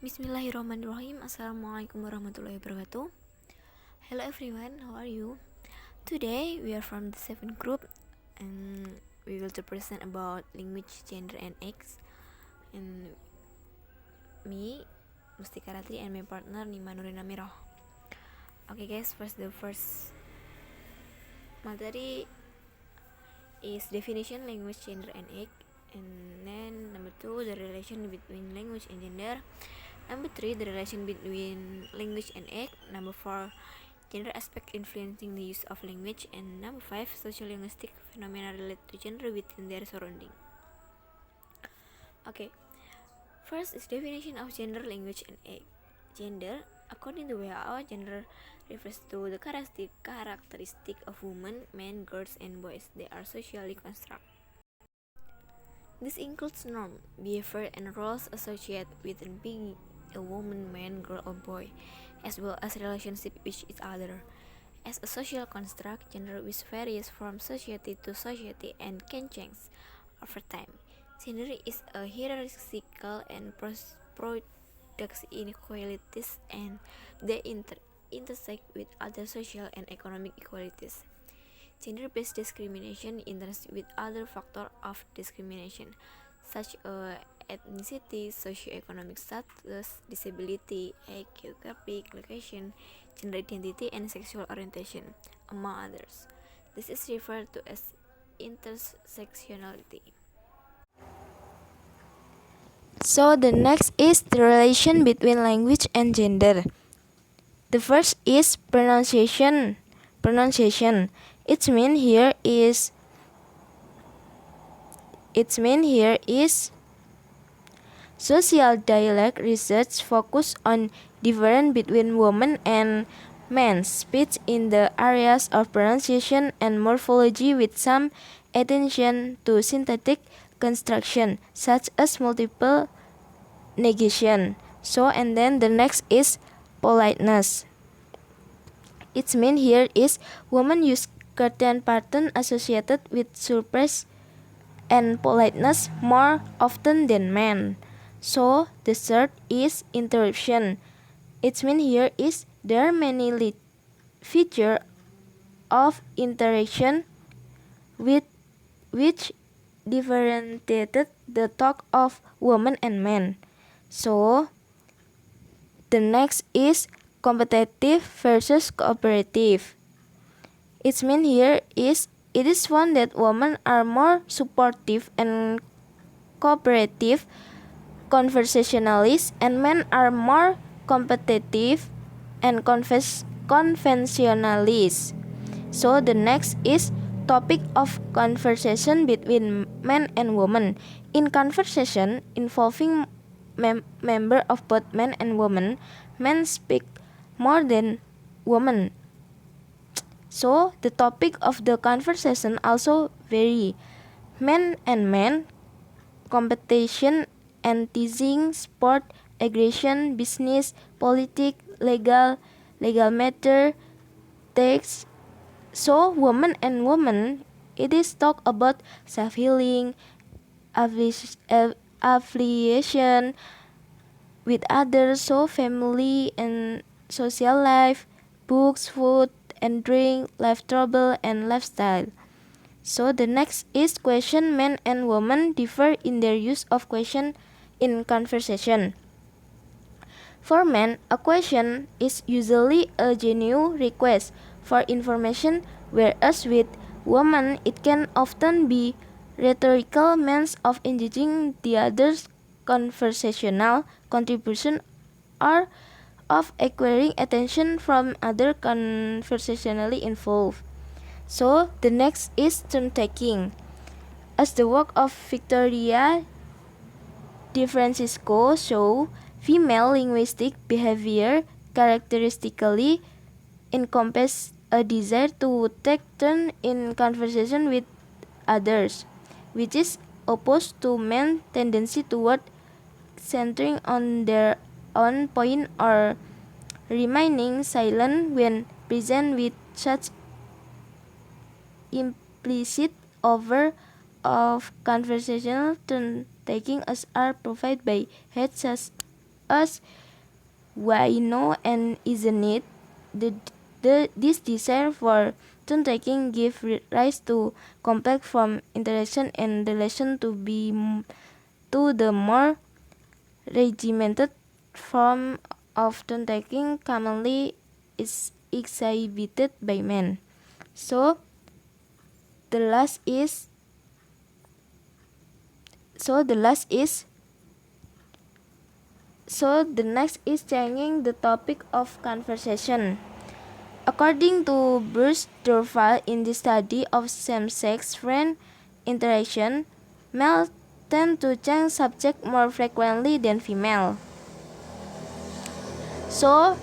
Bismillahirrahmanirrahim. Assalamualaikum warahmatullahi wabarakatuh. Hello everyone, how are you? Today we are from the 7th group and we will to present about language, gender and X. And me, Mustika Ratri, and my partner Nima Nurina Miroh. Okay guys, the first material is definition language, gender and X. And then number 2, the relation between language and gender. Number 3, the relation between language and X. Number 4, gender aspect influencing the use of language. And number 5, sociolinguistic phenomena related to gender within their surrounding. Okay, first is definition of gender, language and X. Gender, according to WHO, gender refers to the characteristic of women, men, girls and boys. They are socially constructed. This includes norm, behavior and roles associated with being a woman, man, girl or boy, as well as relationship with each other. As a social construct, gender which varies from society to society and can change over time. Gender is a hierarchical and products inequalities, and they intersect with other social and economic equalities. Gender-based discrimination intersects with other factors of discrimination, such as ethnicity, socioeconomic status, disability, geographic location, gender identity, and sexual orientation, among others. This is referred to as intersectionality. So the next is the relation between language and gender. The first is pronunciation. Its mean here is social dialect research focus on difference between women and men's speech in the areas of pronunciation and morphology, with some attention to synthetic construction such as multiple negation. And then the next is politeness. Its mean here is women use certain pattern associated with surprise and politeness more often than men. So the third is interruption. Its mean here is there are many features of interaction with which differentiated the talk of women and men. So the next is competitive versus cooperative. Its mean here is it is found that women are more supportive and cooperative conversationalists, and men are more competitive and conventionalists. So the next is topic of conversation between men and women. In conversation involving member of both men and women, men speak more than women. So the topic of the conversation also vary. Men and men, competition and teasing, sport, aggression, business, politics, legal matter, text. So woman and woman, it is talk about self-healing, affiliation with others, so family and social life, books, food and drink, life trouble and lifestyle. So the next is question. Men and women differ in their use of question in conversation. For men, a question is usually a genuine request for information, whereas with women it can often be rhetorical means of engaging the other's conversational contribution or of acquiring attention from other conversationally involved. So the next is turn taking. As the work of Victoria De Francisco show, female linguistic behavior characteristically encompass a desire to take turn in conversation with others, which is opposed to men's tendency toward centering on their own point or remaining silent when present with such implicit over of conversational turn taking as are provided by heads such us why no and isn't it. This desire for turn-taking gives rise to complex form interaction and relation to the more regimented form of turn-taking commonly is exhibited by men. So the last is so the last is so the next is changing the topic of conversation. According to Bruce Durval in the study of same-sex friend interaction, males tend to change subject more frequently than female. So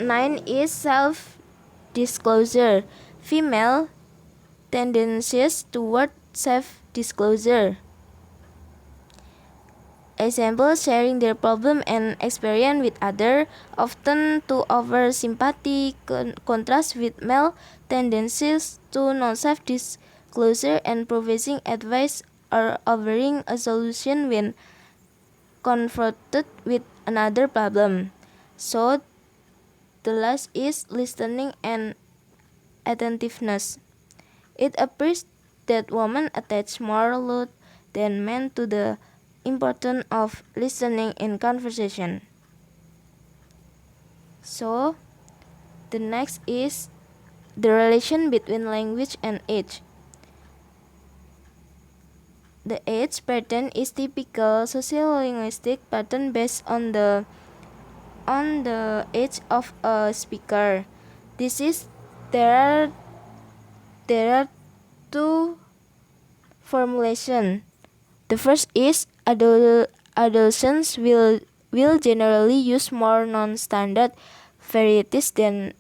9 is self-disclosure. Female tendencies toward self-disclosure. Example, sharing their problem and experience with others, often to over sympathy, contrast with male tendencies to non-self-disclosure and providing advice or offering a solution when confronted with another problem. So, the last is listening and attentiveness. It appears that women attach more load than men to the importance of listening in conversation. So, the next is the relation between language and age. The age pattern is typical sociolinguistic pattern based on the age of a speaker. This is there are two formulations. The first is adolescents will generally use more non-standard varieties than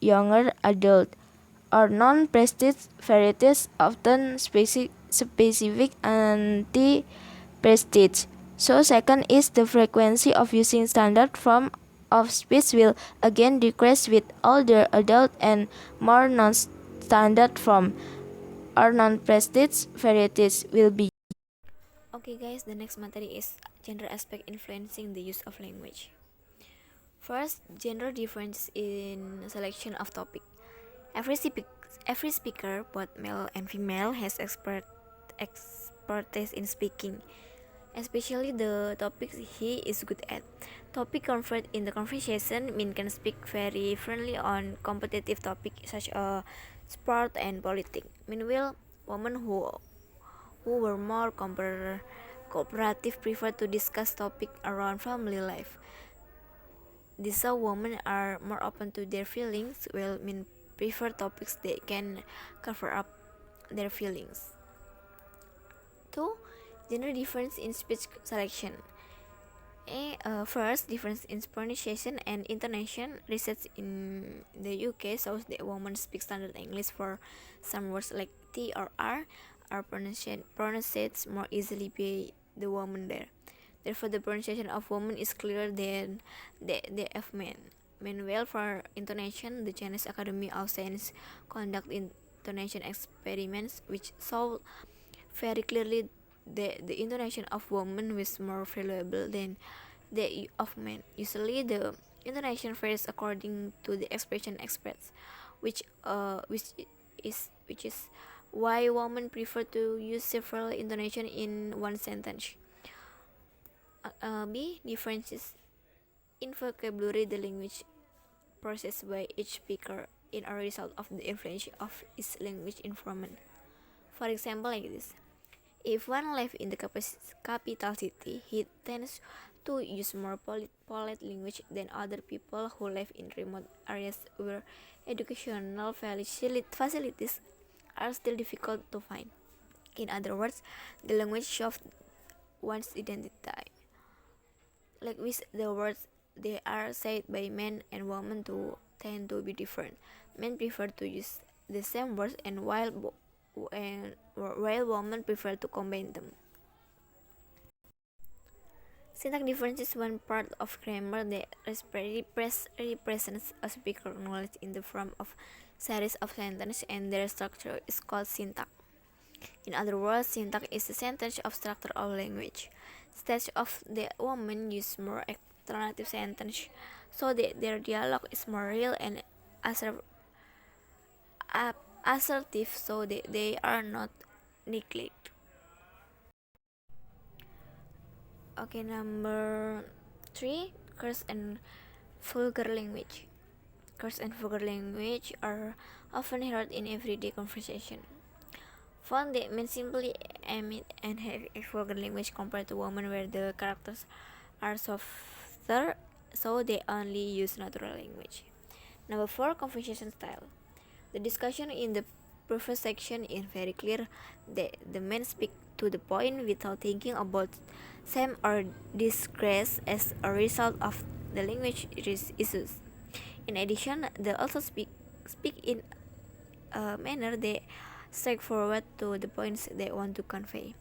younger adults, or non-prestige varieties often specific anti-prestige. So second is the frequency of using standard form of speech will again decrease with older adult and more non-standard form or non-prestige varieties will be. Okay guys, the next matter is gender aspect influencing the use of language. First, gender difference in selection of topic. Every speaker, both male and female, has expertise in speaking, especially the topics he is good at. Topic comfort in the conversation mean can speak very friendly on competitive topic such as sport and politics. Meanwhile, women who were more cooperative prefer to discuss topic around family life. These women are more open to their feelings, while men prefer topics that can cover up their feelings. 2. Gender difference in speech selection. First, difference in pronunciation and intonation. Research in the UK shows that women speak standard English for some words like T or R are pronounced more easily by the woman there. Therefore, the pronunciation of women is clearer than that of men. Meanwhile, for intonation, the Chinese Academy of Science conduct intonation experiments which show very clearly that the intonation of women was more valuable than that of men. Usually, the intonation varies according to the expression expressed, which is why women prefer to use several intonation in one sentence. B. Differences in vocabulary, the language processed by each speaker in a result of the influence of its language environment. For example, like this. If one lives in the capital city, he tends to use more polite language than other people who live in remote areas where educational facilities are still difficult to find. In other words, the language shows one's identity. Like with the words, they are said by men and women to tend to be different. Men prefer to use the same words, and while women prefer to combine them. Syntax difference is one part of grammar that represents a speaker knowledge in the form of series of sentences, and their structure is called syntax. In other words, syntax is the sentence of structure of language. Stage of the woman use more alternative sentence so that their dialogue is more real and assertive so that they are not neglected. Okay, number 3, curse and vulgar language. Curse and vulgar language are often heard in everyday conversation. Found that men simply emit and have a vulgar language compared to women where the characters are softer, so they only use natural language. Number 4, conversation style. The discussion in the previous section is very clear that the men speak to the point without thinking about shame or disgrace as a result of the language issues. In addition, they also speak in a manner that straightforward to the points they want to convey.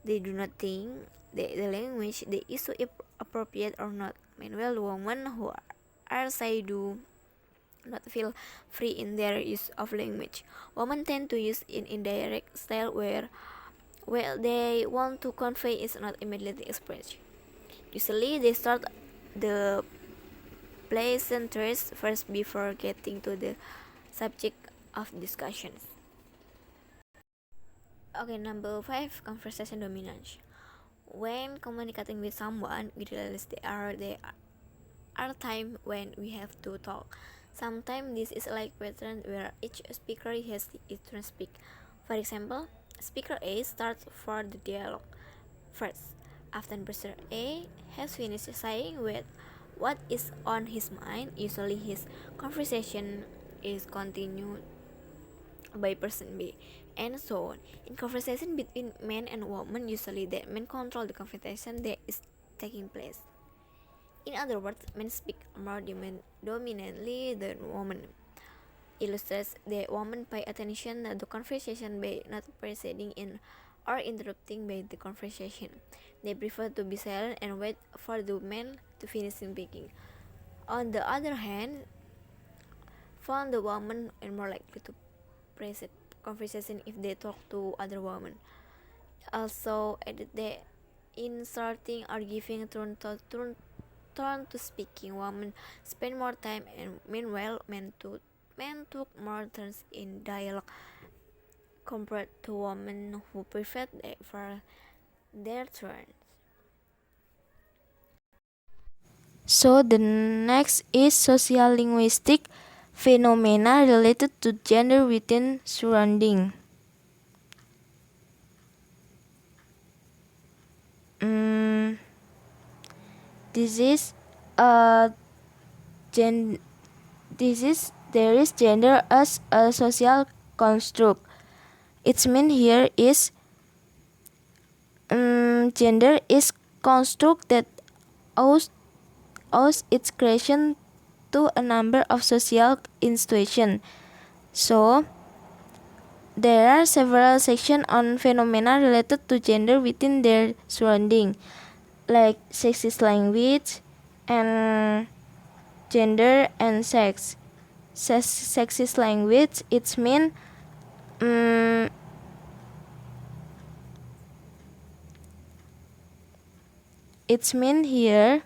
They do not think that the language the issue is appropriate or not. Meanwhile, women who are say do not feel free in their use of language. Women tend to use in indirect style where they want to convey is not immediately expressed. Usually, they start the pleasantries first before getting to the subject of discussions. Okay, number 5, conversation dominance. When communicating with someone, we realize there are times when we have to talk. Sometimes this is like pattern where each speaker has its turn speak. For example, speaker A starts for the dialogue first. After person A has finished saying what is on his mind, usually his conversation is continued by person B, and so on. In conversation between men and women, usually the men control the conversation that is taking place. In other words, men speak more dominantly than women. Illustrates that women pay attention to the conversation by not preceding in or interrupting by the conversation. They prefer to be silent and wait for the men to finish speaking. On the other hand, found the women are more likely to precede conversation if they talk to other women. Also added that in starting or giving turn to speaking, women spend more time, and meanwhile men took more turns in dialogue compared to women who preferred for their turns. So the next is sociolinguistic phenomena related to gender within surrounding. This is a there is gender as a social construct. Its mean here is gender is construct that owes its creation to a number of social institutions. So there are several sections on phenomena related to gender within their surrounding, like sexist language and gender and sex. Sexist language, it's mean here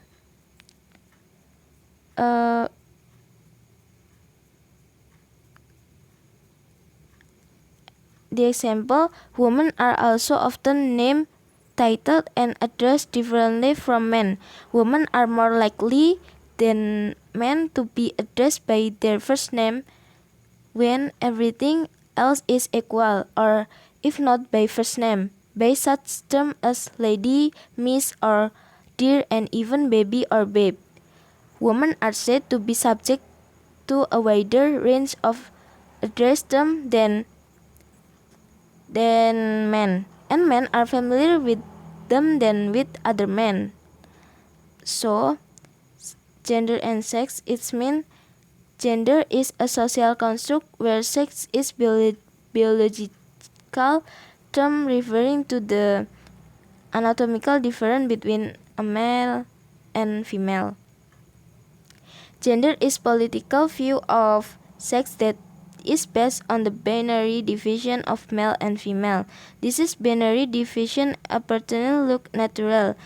the example, women are also often named, titled, and addressed differently from men. Women are more likely than men to be addressed by their first name when everything else is equal, or if not by first name, by such terms as lady, miss, or dear, and even baby or babe. Women are said to be subject to a wider range of address terms than men, and men are familiar with them than with other men. So, gender and sex, it means gender is a social construct where sex is biological term referring to the anatomical difference between a male and female. Gender is political view of sex that is based on the binary division of male and female. This is binary division apparently look natural,